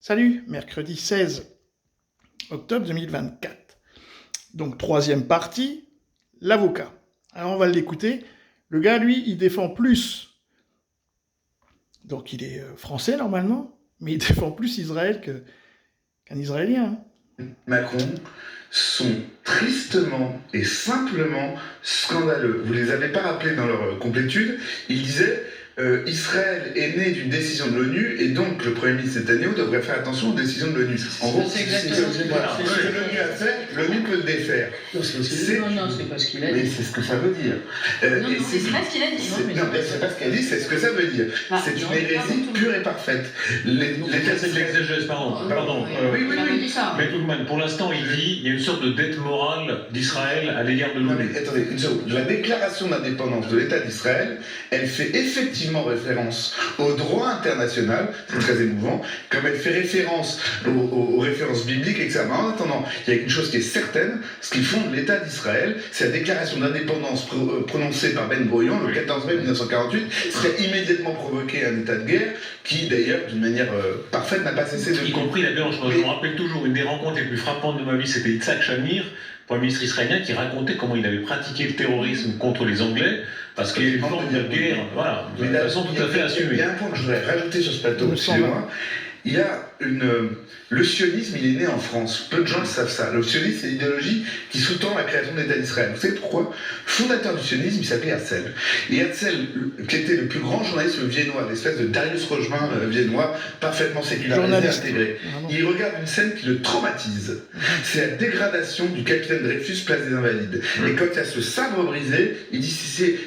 Salut, mercredi 16 octobre 2024. Donc, troisième partie, l'avocat. Alors, on va l'écouter. Le gars, lui, il défend plus. Donc, il est français, normalement, mais il défend plus Israël qu'un Israélien. Macron sont tristement et simplement scandaleux. Vous ne les avez pas rappelés dans leur complétude. Ils disaient Israël est né d'une décision de l'ONU et donc le Premier ministre Netanyahou devrait faire attention aux décisions de l'ONU. En gros, c'est ce que l'ONU a fait, l'ONU peut le défaire. Non, c'est pas ce qu'il a dit. Mais c'est ce que ça veut dire. Non, c'est pas ce qu'il a dit. Non, mais c'est pas ce qu'elle dit, c'est ce que ça veut dire. C'est une hérésie pure et parfaite. C'est de l'exégèse, pardon. Oui. Mais tout de même, pour l'instant, il y a une sorte de dette morale d'Israël à l'égard de l'ONU. Attendez, une seconde. La déclaration d'indépendance de l'État d'Israël, elle fait effectivement référence au droit international, c'est très émouvant, comme elle fait référence aux références bibliques, etc. Mais en attendant, il y a une chose qui est certaine, ce qui fonde l'État d'Israël, c'est la déclaration d'indépendance prononcée par Ben Gurion le 14 mai 1948, ce qui a immédiatement provoqué un état de guerre qui, d'ailleurs, d'une manière parfaite, n'a pas cessé de... Y compris la Blanche. Je me rappelle toujours, une des rencontres les plus frappantes de ma vie, c'était Yitzhak Shamir, Premier ministre israélien, qui racontait comment il avait pratiqué le terrorisme contre les Anglais, parce qu'il y a une forme de guerre, voilà, de façon tout à fait assumée. Il y a un point que je voudrais rajouter sur ce plateau, excusez-moi. Il y a le sionisme, il est né en France. Peu de gens le savent ça. Le sionisme, c'est l'idéologie qui sous-tend la création de l'État d'Israël. Vous savez pourquoi? Le fondateur du sionisme, il s'appelait Herzl. Et Herzl, qui était le plus grand journaliste viennois, l'espèce de Darius Rojmin viennois, parfaitement sécularisé, intégré. Il regarde une scène qui le traumatise. C'est la dégradation du capitaine Dreyfus, place des Invalides. Et quand il y a ce sabre brisé, il dit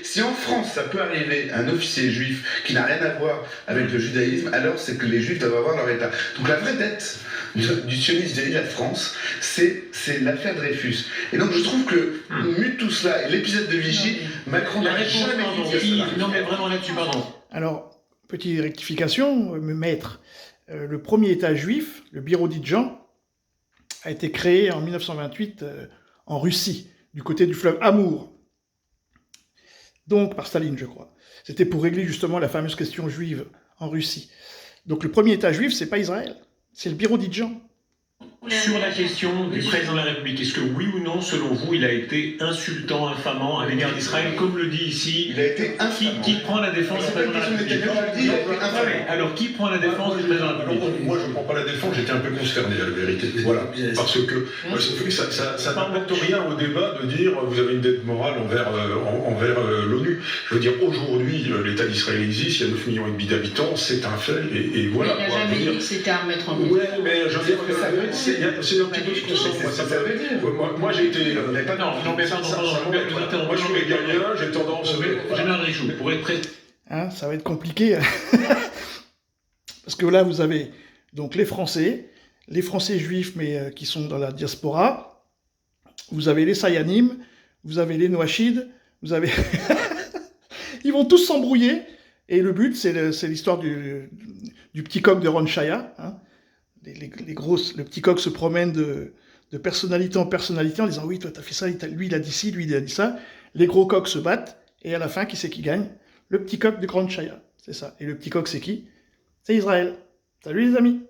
si en France ça peut arriver à un officier juif qui n'a rien à voir avec le judaïsme, alors c'est que les juifs doivent avoir leur État. Donc la vraie dette du sionisme vis-à-vis de la France, c'est l'affaire Dreyfus. Et donc je trouve que, au milieu de tout cela, et l'épisode de Vichy, Macron n'a jamais dit ça. Non mais vraiment là-dessus, pardon. Alors, petite rectification, maître. Le premier État juif, le Birodidjan, a été créé en 1928 en Russie, du côté du fleuve Amour. Donc, par Staline, je crois. C'était pour régler justement la fameuse question juive en Russie. Donc le premier État juif, c'est pas Israël, c'est le Birodidjan. Sur la question du président de la République, est-ce que oui ou non, selon vous, il a été insultant, infamant à l'égard d'Israël, comme le dit ici, il a été infamant. Qui prend la défense du président de la République? Alors qui prend la défense du président de la République? Moi, je ne prends pas la défense, j'étais un peu consterné, à la vérité. Voilà. Parce que ça n'apporte rien au débat de dire vous avez une dette morale envers l'ONU. Je veux dire, aujourd'hui, l'État d'Israël existe, il y a 9,5 millions d'habitants, c'est un fait, et voilà. Il n'a jamais dit que c'était à remettre en cause. Oui, mais je veux dire que c'est un petit peu ce qu'on sent. Moi, j'ai été... Moi, je suis régalien, j'ai tendance... Général Richoux, pour être prêt... Hein, ça va être compliqué. Parce que là, vous avez donc les Français juifs, mais qui sont dans la diaspora. Vous avez les Sayanim, vous avez les Noachides, vous avez... Ils vont tous s'embrouiller. Et le but, c'est l'histoire du petit coq de Ron Shaya. Hein. Le petit coq se promène de personnalité en personnalité en disant « Oui, toi, t'as fait ça, lui, il a dit ci, lui, il a dit ça. » Les gros coqs se battent, et à la fin, qui c'est qui gagne? Le petit coq de Ron Shaya. C'est ça. Et le petit coq, c'est qui? C'est Israël. Salut les amis!